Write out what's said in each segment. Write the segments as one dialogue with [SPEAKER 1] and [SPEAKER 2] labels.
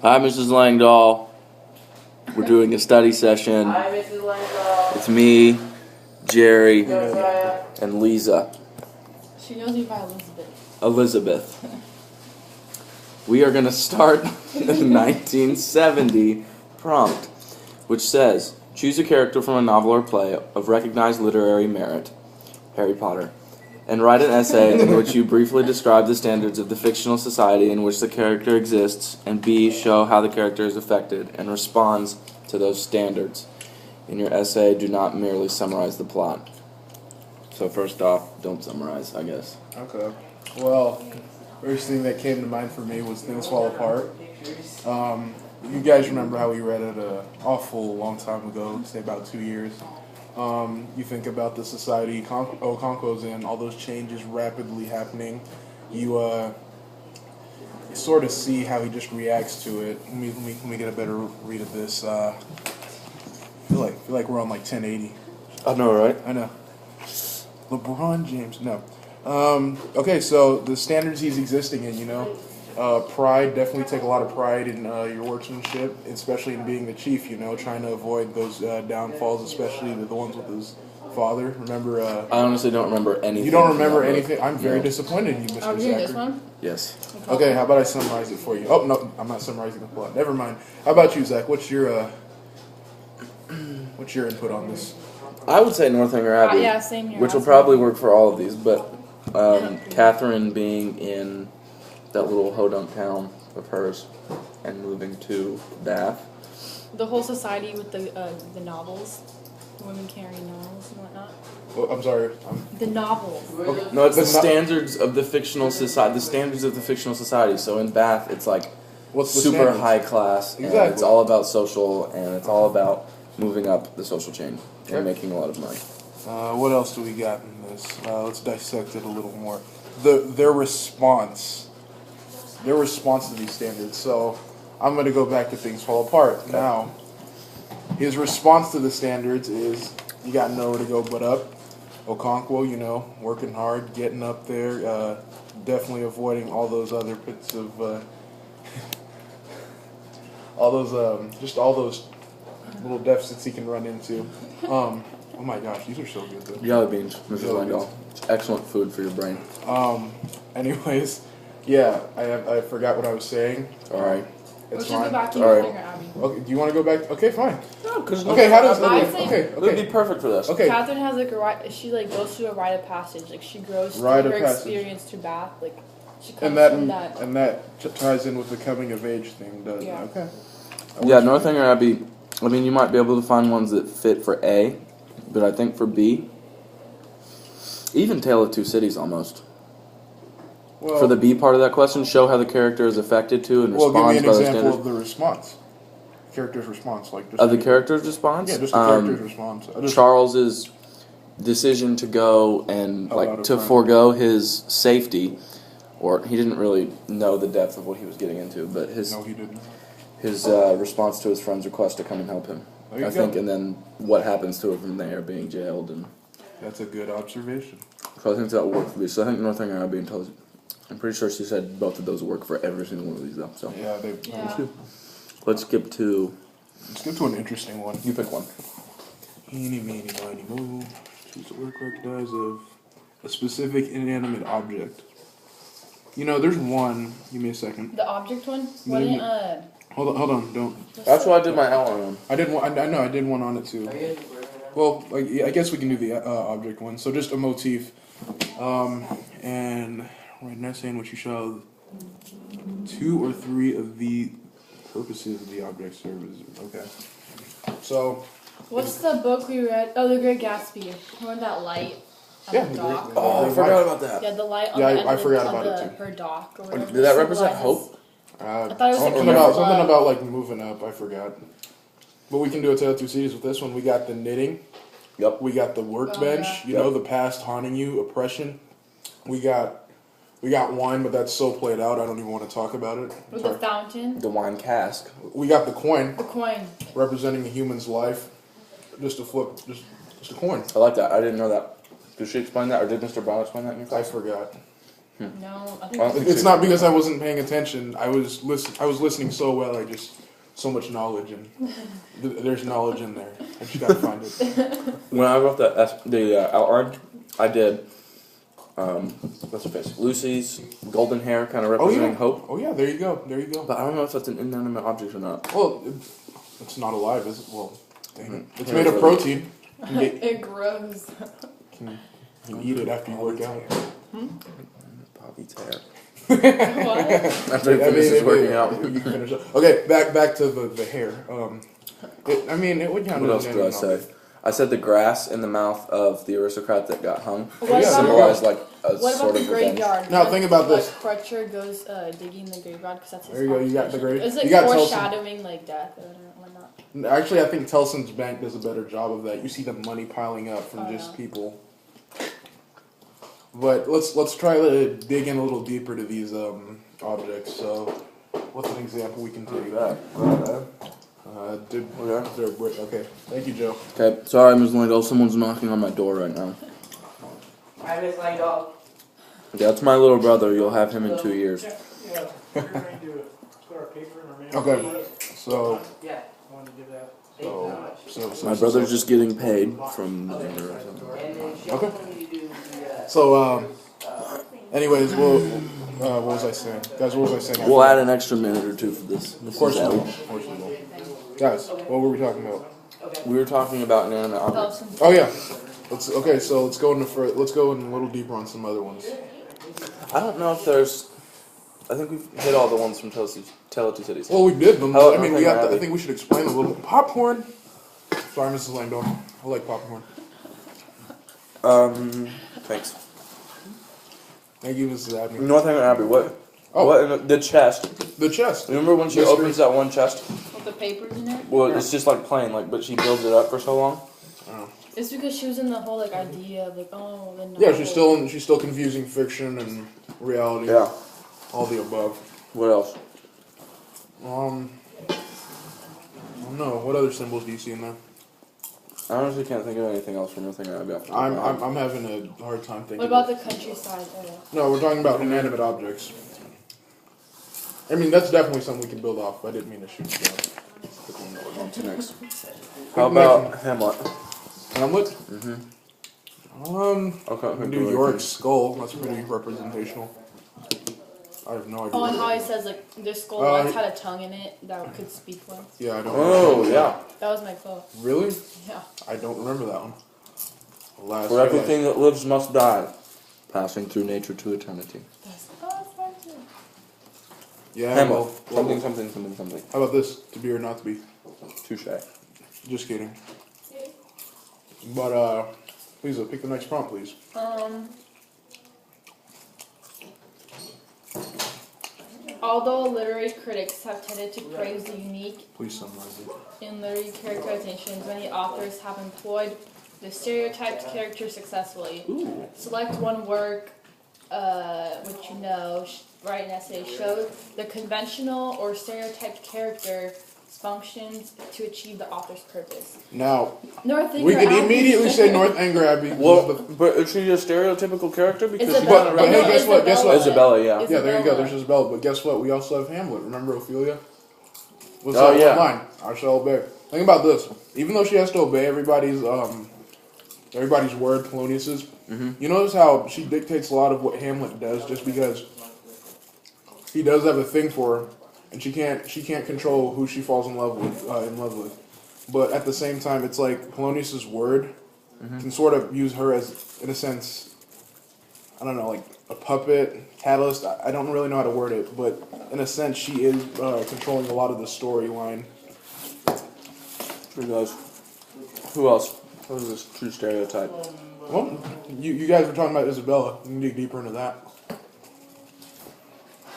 [SPEAKER 1] Hi, Mrs. Langdahl. We're doing a study session.
[SPEAKER 2] Hi, Mrs. Liza.
[SPEAKER 1] It's me, Jerry, and Liza.
[SPEAKER 3] She knows me by Elizabeth.
[SPEAKER 1] Elizabeth. We are going to start the 1970 prompt, which says, choose a character from a novel or play of recognized literary merit, Harry Potter, and write an essay in which you briefly describe the standards of the fictional society in which the character exists, and B, show how the character is affected and responds to those standards. In your essay, do not merely summarize the plot. So first off, don't summarize, I guess.
[SPEAKER 4] Okay. Well, first thing that came to mind for me was Things Fall Apart. You guys remember how we read it an awful long time ago, say about 2 years. You think about the society Okonkwo's in, all those changes rapidly happening. You sort of see how he just reacts to it. Let me get a better read of this. I feel like we're on like 1080.
[SPEAKER 1] I know, right?
[SPEAKER 4] I know. LeBron James, no. Okay, so the standards he's existing in, pride, definitely take a lot of pride in your workmanship, especially in being the chief, trying to avoid those downfalls, especially the ones with his father. Remember?
[SPEAKER 1] I honestly don't remember anything.
[SPEAKER 4] You don't remember anything? I'm very disappointed in you, Mr.
[SPEAKER 3] Are we doing this
[SPEAKER 4] Zachary.
[SPEAKER 3] one?
[SPEAKER 1] Yes.
[SPEAKER 4] Okay, how about I summarize it for you? Oh, no, I'm not summarizing the plot. Never mind. How about you, Zach? What's your input on this?
[SPEAKER 1] I would say Northanger Abbey,
[SPEAKER 3] Yeah, same here.
[SPEAKER 1] which will probably work for all of these, but Catherine being in that little hodunk town of hers and moving to Bath.
[SPEAKER 3] The whole society with the novels, the women carrying novels and whatnot.
[SPEAKER 4] Oh, I'm sorry.
[SPEAKER 3] The novels.
[SPEAKER 4] Okay.
[SPEAKER 1] No, it's the standards of the fictional society. The standards of the fictional society. So in Bath, it's like
[SPEAKER 4] What's the
[SPEAKER 1] super
[SPEAKER 4] standards?
[SPEAKER 1] high class, and
[SPEAKER 4] Exactly.
[SPEAKER 1] it's all about social, and it's all about moving up the social chain and making a lot of money.
[SPEAKER 4] What else do we got in this? Let's dissect it a little more. Their response to these standards. So I'm going to go back to Things Fall Apart. Okay. Now, his response to the standards is you got nowhere to go but up. Okonkwo, working hard, getting up there, definitely avoiding all those other bits of, all those little deficits he can run into. Oh my gosh, these are so good though.
[SPEAKER 1] Jelly beans, Mrs.
[SPEAKER 4] Jelly
[SPEAKER 1] Langdahl. It's excellent food for your brain.
[SPEAKER 4] Anyways, yeah, I forgot what I was saying.
[SPEAKER 1] All right.
[SPEAKER 3] We
[SPEAKER 4] It's
[SPEAKER 3] should go
[SPEAKER 4] fine.
[SPEAKER 3] back to
[SPEAKER 1] All right.
[SPEAKER 3] Northanger Abbey.
[SPEAKER 4] Okay, do you want to go back? Okay, fine.
[SPEAKER 1] No, because
[SPEAKER 4] Okay, how does
[SPEAKER 3] I think-
[SPEAKER 1] it would be perfect for this.
[SPEAKER 4] Okay.
[SPEAKER 3] Catherine has like a rite. She like goes through a rite of passage. Like she grows through
[SPEAKER 4] Rite
[SPEAKER 3] her
[SPEAKER 4] of passage.
[SPEAKER 3] experience to Bath. Like she comes
[SPEAKER 4] And
[SPEAKER 3] from that.
[SPEAKER 4] that ties in with the coming of age thing, doesn't it?
[SPEAKER 3] Yeah.
[SPEAKER 4] Okay.
[SPEAKER 1] Yeah, Northanger Abbey. I mean, you might be able to find ones that fit for A, but I think for B, even Tale of Two Cities almost.
[SPEAKER 4] Well,
[SPEAKER 1] For the B part of that question, show how the character is affected to and
[SPEAKER 4] well, give me
[SPEAKER 1] responds
[SPEAKER 4] an
[SPEAKER 1] by those
[SPEAKER 4] example
[SPEAKER 1] standards.
[SPEAKER 4] of the response. Character's response, like just
[SPEAKER 1] Of the character's response?
[SPEAKER 4] Yeah, just the character's response.
[SPEAKER 1] Charles's decision to go and
[SPEAKER 4] Oh, out
[SPEAKER 1] like
[SPEAKER 4] of
[SPEAKER 1] to
[SPEAKER 4] front.
[SPEAKER 1] forego his safety, or he didn't really know the depth of what he was getting into, but his
[SPEAKER 4] No, he didn't.
[SPEAKER 1] response to his friend's request to come and help him.
[SPEAKER 4] There you
[SPEAKER 1] I
[SPEAKER 4] go.
[SPEAKER 1] think, and then what happens to him from there, being jailed, and
[SPEAKER 4] That's a good observation.
[SPEAKER 1] so I think that would work for me. So I think Northanger Abbey and Tales. I'm pretty sure she said both of those work for every single one of these though. So
[SPEAKER 4] Yeah,
[SPEAKER 3] Yeah.
[SPEAKER 1] let's skip to
[SPEAKER 4] let's get to an interesting one.
[SPEAKER 1] you pick one.
[SPEAKER 4] Eeny, meeny, miny, moe. Choose a word recognized of a specific inanimate object. There's one. Give me a second.
[SPEAKER 3] The object one.
[SPEAKER 4] No,
[SPEAKER 3] Wasn't
[SPEAKER 4] you- Hold on. Don't.
[SPEAKER 1] That's what I did my outline on.
[SPEAKER 4] I did one. I know. I did one on it too. Well, I guess we can do the object one. So just a motif, and right now saying what you shall. 2 or 3 of the purposes of the object serve. Okay. So.
[SPEAKER 3] What's the book we read? Oh, The Great Gatsby. Remember that light on
[SPEAKER 4] Yeah,
[SPEAKER 3] the
[SPEAKER 4] the
[SPEAKER 3] dock?
[SPEAKER 4] Great-
[SPEAKER 1] Oh, I forgot about that.
[SPEAKER 3] Yeah, the light on
[SPEAKER 4] Yeah,
[SPEAKER 3] the end
[SPEAKER 4] I
[SPEAKER 3] of
[SPEAKER 4] forgot
[SPEAKER 3] the,
[SPEAKER 4] about
[SPEAKER 3] of
[SPEAKER 4] it
[SPEAKER 3] the,
[SPEAKER 4] too.
[SPEAKER 3] her dock. Or whatever.
[SPEAKER 1] Did that represent
[SPEAKER 3] Symbolizes-
[SPEAKER 1] hope?
[SPEAKER 3] I thought it was
[SPEAKER 4] Something about like moving up. I forgot. But we can do a Tale of Two Cities with this one. We got the knitting.
[SPEAKER 1] Yep.
[SPEAKER 4] We got the workbench.
[SPEAKER 3] yeah.
[SPEAKER 4] The past haunting you, oppression. We got wine, but that's so played out. I don't even want to talk about it.
[SPEAKER 3] With
[SPEAKER 4] Sorry.
[SPEAKER 3] the fountain.
[SPEAKER 1] The wine cask.
[SPEAKER 4] We got the coin,
[SPEAKER 3] The coin.
[SPEAKER 4] representing a human's life. Just a flip, just a coin.
[SPEAKER 1] I like that. I didn't know that. Did she explain that, or did Mr. Brown explain that in your
[SPEAKER 4] I
[SPEAKER 1] class?
[SPEAKER 4] forgot.
[SPEAKER 3] No, I think
[SPEAKER 1] Well,
[SPEAKER 4] It's not because I wasn't paying attention. I was listening so well. I just so much knowledge, and there's knowledge in there. I just gotta find it.
[SPEAKER 1] When I wrote the outline, I did what's her face? Lucy's golden hair, kind of representing hope.
[SPEAKER 4] Oh yeah, there you go. There you go.
[SPEAKER 1] But I don't know if that's an inanimate object or not.
[SPEAKER 4] Well, it's not alive, is it? Well, dang it. It's
[SPEAKER 1] Yeah,
[SPEAKER 4] made of
[SPEAKER 1] it's
[SPEAKER 4] protein. You can,
[SPEAKER 3] it grows.
[SPEAKER 4] you can eat it after you work out.
[SPEAKER 1] Bobby's hair.
[SPEAKER 3] What?
[SPEAKER 1] After he finishes working out.
[SPEAKER 4] You can finish up. Okay, back to the hair. It would count
[SPEAKER 1] What else
[SPEAKER 4] as an
[SPEAKER 1] did I
[SPEAKER 4] animal.
[SPEAKER 1] say? I said the grass in the mouth of the aristocrat that got hung
[SPEAKER 3] What
[SPEAKER 4] Yeah,
[SPEAKER 3] about,
[SPEAKER 1] symbolized like a
[SPEAKER 3] what
[SPEAKER 1] sort
[SPEAKER 3] about the
[SPEAKER 1] of revenge.
[SPEAKER 3] graveyard?
[SPEAKER 4] Now, think about
[SPEAKER 3] like,
[SPEAKER 4] this.
[SPEAKER 3] Crutcher goes digging the graveyard because that's his
[SPEAKER 4] There you go, you got the
[SPEAKER 3] occupation.
[SPEAKER 4] grave-
[SPEAKER 3] It's like
[SPEAKER 4] you got Telson.
[SPEAKER 3] foreshadowing like death or whatnot.
[SPEAKER 4] Actually, I think Telson's bank does a better job of that. You see the money piling up from
[SPEAKER 3] Oh,
[SPEAKER 4] just
[SPEAKER 3] yeah.
[SPEAKER 4] people. But let's try to dig in a little deeper to these objects. So, what's an example we can take? Okay. Thank you, Joe.
[SPEAKER 1] Okay, sorry, Ms. Lingo. Someone's knocking on my door right now.
[SPEAKER 2] I was like, oh,
[SPEAKER 1] That's my little brother. You'll have him in 2 years.
[SPEAKER 5] Yeah, we're going to put our paper in our mail.
[SPEAKER 4] Okay. So,
[SPEAKER 2] yeah.
[SPEAKER 5] I wanted to give that.
[SPEAKER 2] Thank you so much.
[SPEAKER 1] My brother's just getting paid from the dinner or something.
[SPEAKER 2] And then she
[SPEAKER 4] Okay.
[SPEAKER 2] wanted me to do the,
[SPEAKER 4] So, anyways, what was I saying? Guys, what was I saying?
[SPEAKER 1] We'll add an extra minute or two for this.
[SPEAKER 4] Of course we will. Of course we will. Guys, what were we talking about?
[SPEAKER 1] We were talking about inanimate objects.
[SPEAKER 3] Telson.
[SPEAKER 4] Oh yeah. Let's go in a little deeper on some other ones.
[SPEAKER 1] I don't know if there's. I think we've hit all the ones from Tale of Two Cities.
[SPEAKER 4] Well, we did them.
[SPEAKER 1] Oh,
[SPEAKER 4] I mean,
[SPEAKER 1] okay,
[SPEAKER 4] I think we should explain a little bit. Popcorn. Sorry, Mrs. Langdon. I like popcorn.
[SPEAKER 1] Thanks.
[SPEAKER 4] Thank you, Mrs. Abney.
[SPEAKER 1] Northanger Abbey. What?
[SPEAKER 4] Oh.
[SPEAKER 1] What? In the chest.
[SPEAKER 4] The chest.
[SPEAKER 1] Remember when she
[SPEAKER 4] Mystery.
[SPEAKER 1] opens that one chest?
[SPEAKER 3] With the papers in it.
[SPEAKER 1] Well, it's just like plain, like, but she builds it up for so long.
[SPEAKER 3] It's because she was in the whole like idea of like the
[SPEAKER 4] Yeah,
[SPEAKER 3] novel.
[SPEAKER 4] she's still confusing fiction and reality.
[SPEAKER 1] Yeah.
[SPEAKER 4] All the above.
[SPEAKER 1] What else?
[SPEAKER 4] I don't know. What other symbols do you see in there?
[SPEAKER 1] I honestly can't think of anything else from Northanger Abbey. off the top of my head.
[SPEAKER 4] I'm having a hard time thinking.
[SPEAKER 3] What about the countryside?
[SPEAKER 4] No, we're talking about inanimate objects. I mean, that's definitely something we can build off. But I didn't mean to shoot you down.
[SPEAKER 1] On to next. How about Hamlet?
[SPEAKER 4] Hamlet?
[SPEAKER 1] Okay,
[SPEAKER 4] we can do York's skull. That's pretty representational. I have no idea.
[SPEAKER 3] Oh, and
[SPEAKER 4] what
[SPEAKER 3] how
[SPEAKER 4] it
[SPEAKER 3] he
[SPEAKER 4] is.
[SPEAKER 3] says like their skull
[SPEAKER 4] Uh,
[SPEAKER 3] once had a tongue in it that could speak once.
[SPEAKER 4] Yeah, I don't.
[SPEAKER 1] Oh, yeah.
[SPEAKER 3] That was my quote.
[SPEAKER 4] Really?
[SPEAKER 3] Yeah.
[SPEAKER 4] I don't remember that one. Alas,
[SPEAKER 1] For everything that lives must die, passing through nature to eternity.
[SPEAKER 3] That's fine too.
[SPEAKER 4] Yeah.
[SPEAKER 1] Hamlet.
[SPEAKER 4] Well,
[SPEAKER 1] Something.
[SPEAKER 4] how about this? To be or not to be?
[SPEAKER 1] Touche.
[SPEAKER 4] Just kidding. But Lisa, pick the next prompt, please.
[SPEAKER 3] Although literary critics have tended to praise the unique
[SPEAKER 4] Please summarize it.
[SPEAKER 3] in literary characterizations, many authors have employed the stereotyped character successfully. Select one work, which you know, write an essay, show the conventional or stereotyped character functions to achieve the author's purpose.
[SPEAKER 4] Now,
[SPEAKER 3] Northanger
[SPEAKER 4] we could
[SPEAKER 3] Abbey-
[SPEAKER 4] immediately say Northanger Abbey.
[SPEAKER 1] Well, but is she a stereotypical character? Because she's
[SPEAKER 3] Isabella.
[SPEAKER 1] not
[SPEAKER 4] But hey,
[SPEAKER 1] around.
[SPEAKER 4] guess what? Guess what?
[SPEAKER 1] Isabella, yeah.
[SPEAKER 4] Yeah, there you go. There's Isabella. But guess what? We also have Hamlet. Remember Ophelia? What's
[SPEAKER 1] Oh,
[SPEAKER 4] that
[SPEAKER 1] yeah.
[SPEAKER 4] one line? I shall obey. Think about this. Even though she has to obey everybody's word, Polonius's, you notice how she dictates a lot of what Hamlet does just because he does have a thing for her, and she can't control who she falls in love with. But at the same time, it's like Polonius's word can sort of use her as, in a sense, I don't know, like a puppet, catalyst. I don't really know how to word it, but in a sense, she is controlling a lot of the storyline.
[SPEAKER 1] Who knows? Who else? What is this true stereotype?
[SPEAKER 4] Well, you guys were talking about Isabella. You can dig deeper into that.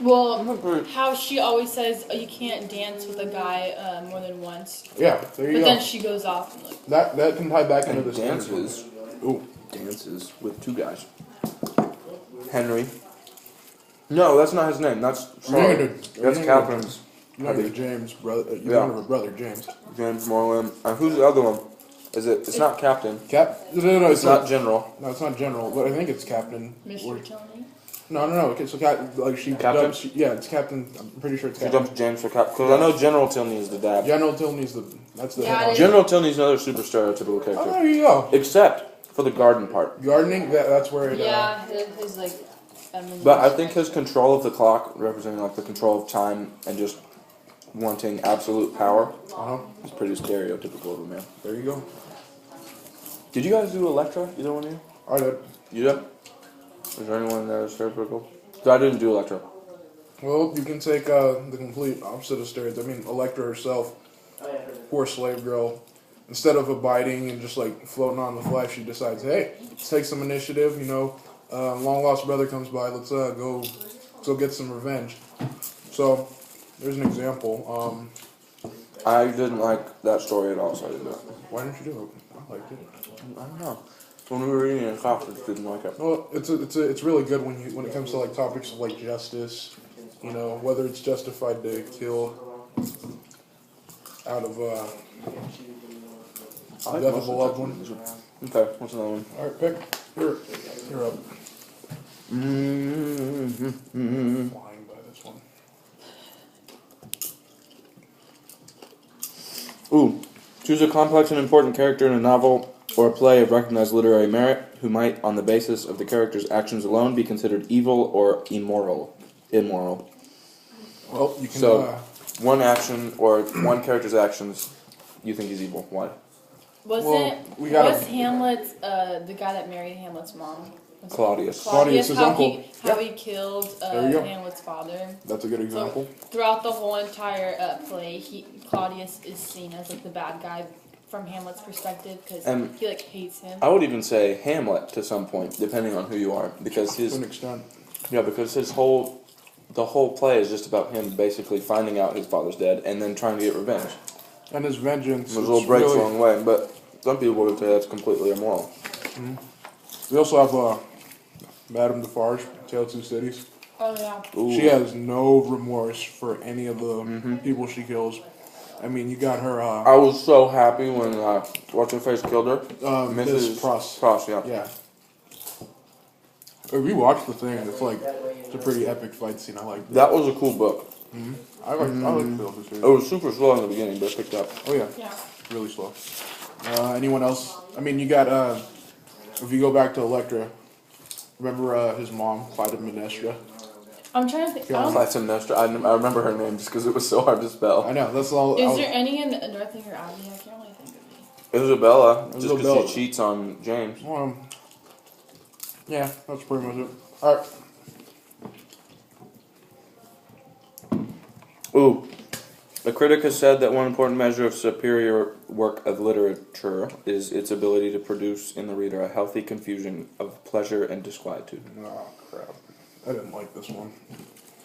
[SPEAKER 3] Well, how she always says you can't dance with a guy more than once,
[SPEAKER 4] Yeah, there you
[SPEAKER 3] but
[SPEAKER 4] go.
[SPEAKER 3] then she goes off and like.
[SPEAKER 4] That can tie back into
[SPEAKER 1] And
[SPEAKER 4] this.
[SPEAKER 1] dances.
[SPEAKER 4] Ooh.
[SPEAKER 1] Dances with two guys. Henry. No, that's not his name. That's sorry. That's Catherine's.
[SPEAKER 4] You know, James, brother. You
[SPEAKER 1] Yeah.
[SPEAKER 4] know her brother, James.
[SPEAKER 1] James Moreland. Who's the other one? Is it? It's not Captain.
[SPEAKER 4] No,
[SPEAKER 1] It's not General.
[SPEAKER 4] No, it's not general, but I think it's Captain.
[SPEAKER 3] Mr. Tony?
[SPEAKER 4] No. Okay, so like she
[SPEAKER 1] Captain?
[SPEAKER 4] dumps. Yeah, it's Captain. I'm pretty sure it's
[SPEAKER 1] She
[SPEAKER 4] Captain.
[SPEAKER 1] dumps James for Cap. Because I know General Tilney is the dad.
[SPEAKER 4] General Tilney's that's the
[SPEAKER 3] Yeah,
[SPEAKER 4] head.
[SPEAKER 3] it is.
[SPEAKER 1] General Tilney's another super stereotypical
[SPEAKER 4] Oh,
[SPEAKER 1] character.
[SPEAKER 4] there you go.
[SPEAKER 1] Except for the garden part.
[SPEAKER 4] Gardening. That's where it.
[SPEAKER 3] Yeah, his like.
[SPEAKER 1] But I think his control of the clock, representing like the control of time and just wanting absolute power, is pretty stereotypical of a man.
[SPEAKER 4] There you go.
[SPEAKER 1] Did you guys do Electra? Either one of you?
[SPEAKER 4] I did.
[SPEAKER 1] You did? Is there anyone that is stereotypical? I didn't do Electra.
[SPEAKER 4] Well, you can take the complete opposite of stereotypes. I mean, Electra herself, poor slave girl. Instead of abiding and just like floating on the fly, she decides, hey, let's take some initiative. You know, long lost brother comes by. Let's go get some revenge. So there's an example.
[SPEAKER 1] I didn't like that story at all, so I didn't do it.
[SPEAKER 4] Why didn't you do it? I liked it.
[SPEAKER 1] I don't know. When we were reading it in class, I just didn't like it.
[SPEAKER 4] Well, it's really good when it comes to like topics of like justice. You know, whether it's justified to kill out of
[SPEAKER 1] I like
[SPEAKER 4] death
[SPEAKER 1] most
[SPEAKER 4] of a loved one.
[SPEAKER 1] Okay, what's another one?
[SPEAKER 4] All right, pick. You're up.
[SPEAKER 1] Mm-hmm.
[SPEAKER 4] Flying by this one.
[SPEAKER 1] Ooh, choose a complex and important character in a novel or a play of recognized literary merit who might, on the basis of the character's actions alone, be considered evil or immoral.
[SPEAKER 4] Well, you can.
[SPEAKER 1] So, one action or one character's actions, you think is evil. Why?
[SPEAKER 3] Was Hamlet the guy that married Hamlet's mom?
[SPEAKER 1] Claudius.
[SPEAKER 4] Claudius, his
[SPEAKER 3] how
[SPEAKER 4] uncle.
[SPEAKER 3] How he killed
[SPEAKER 4] There you go.
[SPEAKER 3] Hamlet's father.
[SPEAKER 4] That's a good example.
[SPEAKER 3] So, throughout the whole entire play, Claudius is seen as like the bad guy from Hamlet's perspective because he like hates him.
[SPEAKER 1] I would even say Hamlet to some point, depending on who you are, because
[SPEAKER 4] To an extent.
[SPEAKER 1] because the whole play is just about him basically finding out his father's dead and then trying to get revenge.
[SPEAKER 4] And his vengeance.
[SPEAKER 1] There's little breaks along the way, but some people would say that's completely immoral.
[SPEAKER 4] Mm-hmm. We also have Madame Defarge, Tale of Two Cities.
[SPEAKER 3] Oh yeah.
[SPEAKER 1] Ooh.
[SPEAKER 4] She has no remorse for any of the people she kills. I mean, you got her.
[SPEAKER 1] I was so happy when what's her face killed her.
[SPEAKER 4] Mrs. Pross.
[SPEAKER 1] Pross, yeah.
[SPEAKER 4] Yeah. If you watch the thing, it's a pretty epic fight scene. I like that.
[SPEAKER 1] That was a cool book.
[SPEAKER 4] I like Tale of Two Cities.
[SPEAKER 1] It was super slow in the beginning, but it picked up.
[SPEAKER 4] Oh yeah,
[SPEAKER 3] Yeah.
[SPEAKER 4] really slow. Anyone else? I mean, you got if you go back to Electra, remember his mom, Clytemnestra?
[SPEAKER 3] I'm trying to think.
[SPEAKER 1] Clytemnestra. I remember her name just because it was so hard to spell.
[SPEAKER 4] I know, that's all.
[SPEAKER 3] Is there any in Northanger Abbey? I can't really think of any.
[SPEAKER 1] Isabella, just because
[SPEAKER 4] Isabella.
[SPEAKER 1] she cheats on James.
[SPEAKER 4] Yeah, that's pretty much it. Alright.
[SPEAKER 1] Ooh. A critic has said that one important measure of superior work of literature is its ability to produce in the reader a healthy confusion of pleasure and disquietude.
[SPEAKER 4] Oh, crap. I didn't like this one.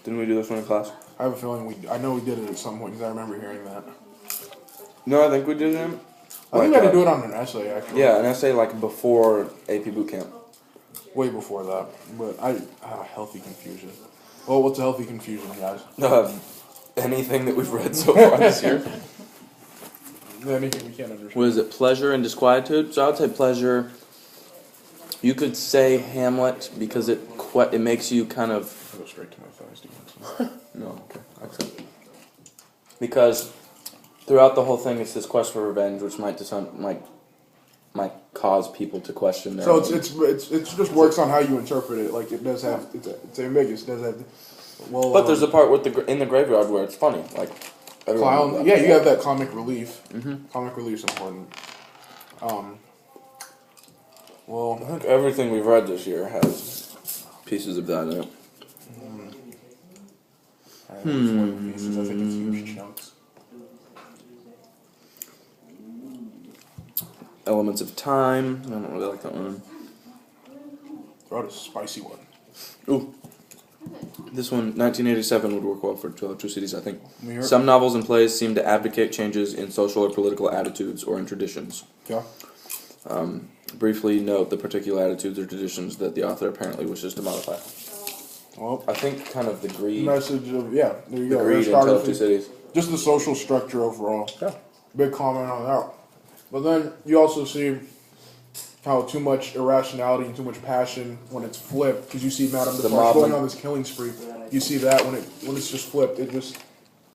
[SPEAKER 1] Didn't we do this one in class?
[SPEAKER 4] I have a feeling I know we did it at some point because I remember hearing that.
[SPEAKER 1] No, I think we did it.
[SPEAKER 4] I think we had to do it on an essay, actually.
[SPEAKER 1] Yeah, an essay like before AP boot camp.
[SPEAKER 4] Way before that. But healthy confusion. Well, what's a healthy confusion, guys?
[SPEAKER 1] Anything that we've read so far this year.
[SPEAKER 4] Anything we can't understand.
[SPEAKER 1] What is it? Pleasure and disquietude? So I would say pleasure. You could say Hamlet because it makes you kind of...
[SPEAKER 4] Go straight to my thighs, Steven.
[SPEAKER 1] No, okay. Excellent. Because throughout the whole thing, it's this quest for revenge, which might cause people to question their.
[SPEAKER 4] So
[SPEAKER 1] own.
[SPEAKER 4] it's just works on how you interpret it. Like it does have it's ambiguous. It does have
[SPEAKER 1] But there's a part with in the graveyard where it's funny, like everyone.
[SPEAKER 4] clown. Yeah, you have that comic relief. Comic relief's important. Well,
[SPEAKER 1] I think everything we've read this year has pieces of that in it.
[SPEAKER 4] I think it's huge chunks.
[SPEAKER 1] Elements of Time. I don't really like that one.
[SPEAKER 4] Throw out a spicy one.
[SPEAKER 1] Ooh. This one, 1987, would work well for Tale of Two Cities, I think.
[SPEAKER 4] Let me hear it.
[SPEAKER 1] Some novels and plays seem to advocate changes in social or political attitudes or in traditions.
[SPEAKER 4] Yeah.
[SPEAKER 1] Briefly note the particular attitudes or traditions that the author apparently wishes to modify.
[SPEAKER 4] Well,
[SPEAKER 1] I think kind of the greed.
[SPEAKER 4] message of there you
[SPEAKER 1] The
[SPEAKER 4] go.
[SPEAKER 1] greed in Tale of Two
[SPEAKER 4] Aristocracy.
[SPEAKER 1] Cities.
[SPEAKER 4] Just the social structure overall.
[SPEAKER 1] Yeah.
[SPEAKER 4] Big comment on that. But then you also see how too much irrationality and too much passion when it's flipped, because you see Madame
[SPEAKER 1] The
[SPEAKER 4] Defarge going
[SPEAKER 1] modeling.
[SPEAKER 4] on this killing spree. You see that when it's just flipped, it just